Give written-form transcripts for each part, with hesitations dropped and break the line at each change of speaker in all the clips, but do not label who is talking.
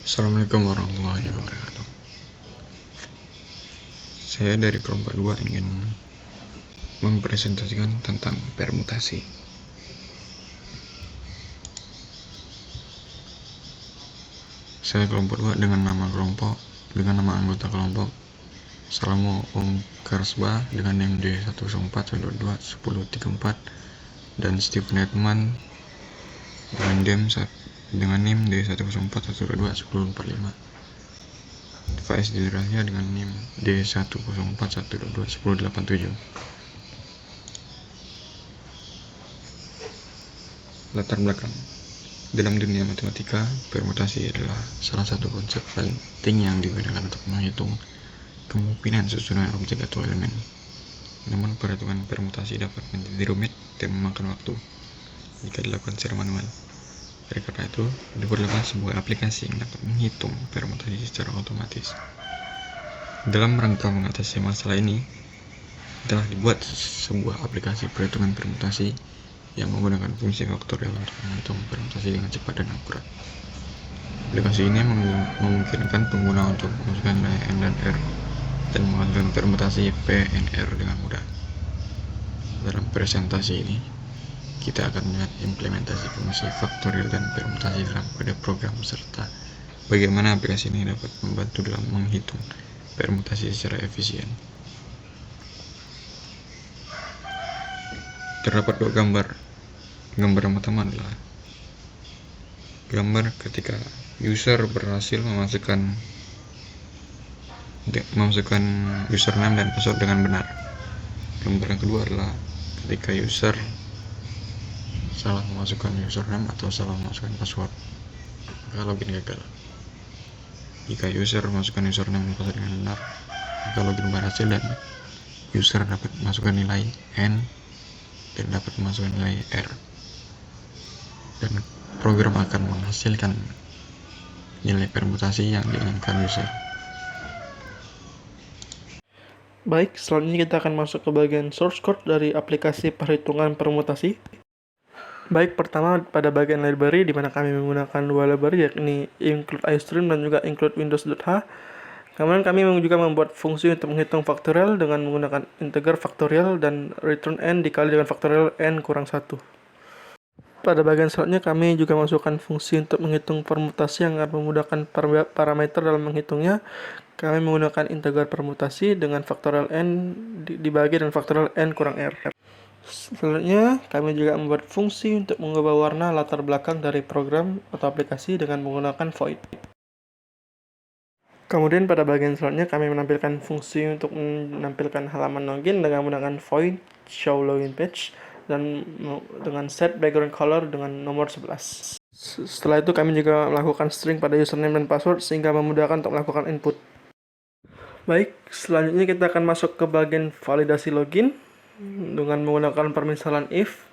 Assalamualaikum warahmatullahi wabarakatuh. Saya dari kelompok 2 ingin mempresentasikan tentang permutasi. Saya kelompok 2 dengan nama anggota kelompok Salamo Om Karsba dengan NIM D104121034 dan Steve Netman dengan NIM D104121045. Faiz Didrahya dengan NIM D104121087. Latar belakang. Dalam dunia matematika, permutasi adalah salah satu konsep penting yang digunakan untuk menghitung kemungkinan susunan objek atau elemen. Namun perhitungan permutasi dapat menjadi rumit dan memakan waktu jika dilakukan secara manual. Oleh karena itu, diperlukan sebuah aplikasi yang dapat menghitung permutasi secara otomatis. Dalam rangka mengatasi masalah ini, telah dibuat sebuah aplikasi perhitungan permutasi yang menggunakan fungsi faktorial untuk menghitung permutasi dengan cepat dan akurat. Aplikasi ini memungkinkan pengguna untuk memasukkan nilai n dan r dan menghasilkan permutasi p n r dengan mudah. Dalam presentasi ini, kita akan melihat implementasi fungsi faktorial dan permutasi dalam kode program serta bagaimana aplikasi ini dapat membantu dalam menghitung permutasi secara efisien. Terdapat dua gambar. Gambar yang pertama adalah gambar ketika user berhasil memasukkan username dan password dengan benar. Gambar yang kedua adalah ketika user salah memasukkan username atau salah memasukkan password, maka login gagal. Jika user memasukkan username dan password dengan benar, maka login berhasil dan user dapat memasukkan nilai n dan dapat memasukkan nilai r, dan program akan menghasilkan nilai permutasi yang diinginkan user.
Baik, selanjutnya kita akan masuk ke bagian source code dari aplikasi perhitungan permutasi. Baik, pertama pada bagian library, di mana kami menggunakan dua library, yakni include iStream dan juga include windows.h. Kemudian kami juga membuat fungsi untuk menghitung faktorial dengan menggunakan integer faktorial dan return n dikali dengan faktorial n kurang 1. Pada bagian selanjutnya kami juga masukkan fungsi untuk menghitung permutasi yang akan memudahkan parameter dalam menghitungnya. Kami menggunakan integer permutasi dengan faktorial n dibagi dengan faktorial n kurang r. Selanjutnya kami juga membuat fungsi untuk mengubah warna latar belakang dari program atau aplikasi dengan menggunakan void. Kemudian pada bagian selanjutnya kami menampilkan fungsi untuk menampilkan halaman login dengan menggunakan void show login page dan dengan set background color dengan nomor 11. Setelah itu kami juga melakukan string pada username dan password sehingga memudahkan untuk melakukan input. Baik, selanjutnya kita akan masuk ke bagian validasi login dengan menggunakan permisalan if,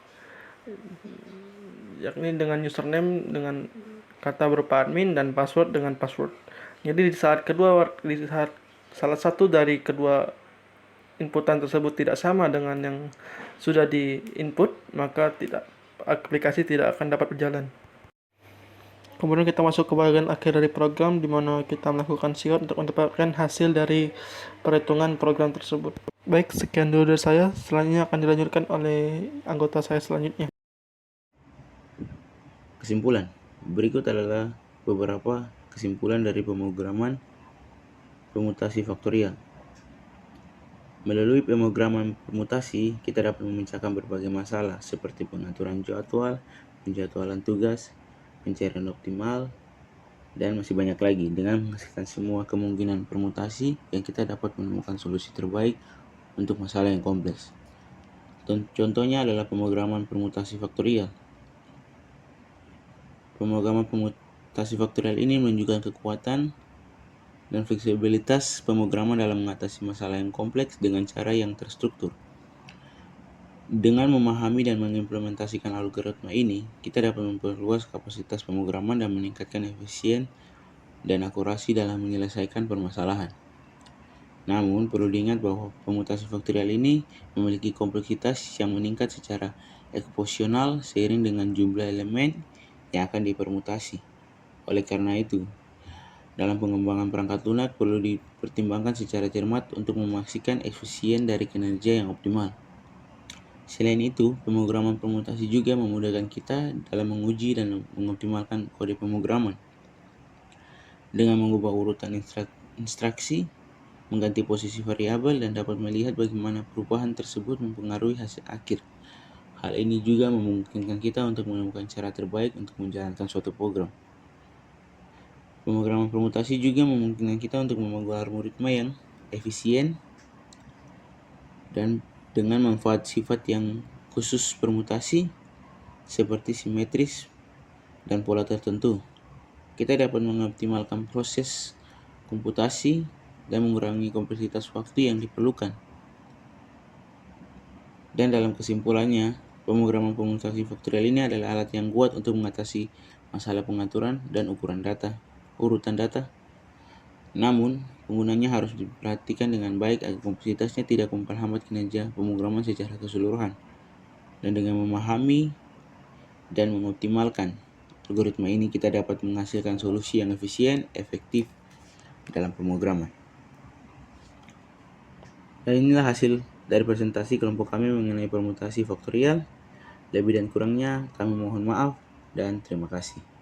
yakni dengan username dengan kata berupa admin dan password dengan password. Jadi di saat salah satu dari kedua inputan tersebut tidak sama dengan yang sudah di-input, maka aplikasi tidak akan dapat berjalan. Kemudian kita masuk ke bagian akhir dari program, di mana kita melakukan siot untuk mendapatkan hasil dari perhitungan program tersebut. Baik, sekian dulu dari saya. Selanjutnya akan dilanjutkan oleh anggota saya selanjutnya.
Kesimpulan. Berikut adalah beberapa kesimpulan dari pemrograman permutasi faktorial. Melalui pemrograman permutasi, kita dapat memecahkan berbagai masalah seperti pengaturan jadwal, penjadwalan tugas, pencairan optimal, dan masih banyak lagi. Dengan menghasilkan semua kemungkinan permutasi yang kita dapat menemukan solusi terbaik untuk masalah yang kompleks. Contohnya adalah pemrograman permutasi faktorial. Pemrograman permutasi faktorial ini menunjukkan kekuatan dan fleksibilitas pemrograman dalam mengatasi masalah yang kompleks dengan cara yang terstruktur. Dengan memahami dan mengimplementasikan algoritma ini, kita dapat memperluas kapasitas pemrograman dan meningkatkan efisien dan akurasi dalam menyelesaikan permasalahan. Namun, perlu diingat bahwa permutasi faktorial ini memiliki kompleksitas yang meningkat secara eksponensial seiring dengan jumlah elemen yang akan dipermutasi. Oleh karena itu, Dalam pengembangan perangkat lunak perlu dipertimbangkan secara cermat untuk memastikan efisien dari kinerja yang optimal. Selain itu, pemrograman permutasi juga memudahkan kita dalam menguji dan mengoptimalkan kode pemrograman. Dengan mengubah urutan instruksi, mengganti posisi variabel, dan dapat melihat bagaimana perubahan tersebut mempengaruhi hasil akhir. Hal ini juga memungkinkan kita untuk menemukan cara terbaik untuk menjalankan suatu program. Pemrograman permutasi juga memungkinkan kita untuk membangun algoritma yang efisien dan dengan manfaat sifat yang khusus permutasi seperti simetris dan pola tertentu. Kita dapat mengoptimalkan proses komputasi dan mengurangi kompleksitas waktu yang diperlukan. Dan dalam kesimpulannya, pemrograman permutasi faktorial ini adalah alat yang kuat untuk mengatasi masalah pengaturan dan urutan data. Namun, penggunanya harus diperhatikan dengan baik agar kompleksitasnya tidak memperhambat kinerja pemrograman secara keseluruhan. Dan dengan memahami dan mengoptimalkan algoritma ini, kita dapat menghasilkan solusi yang efisien, efektif dalam pemrograman. Dan inilah hasil dari presentasi kelompok kami mengenai permutasi faktorial. Lebih dan kurangnya kami mohon maaf dan terima kasih.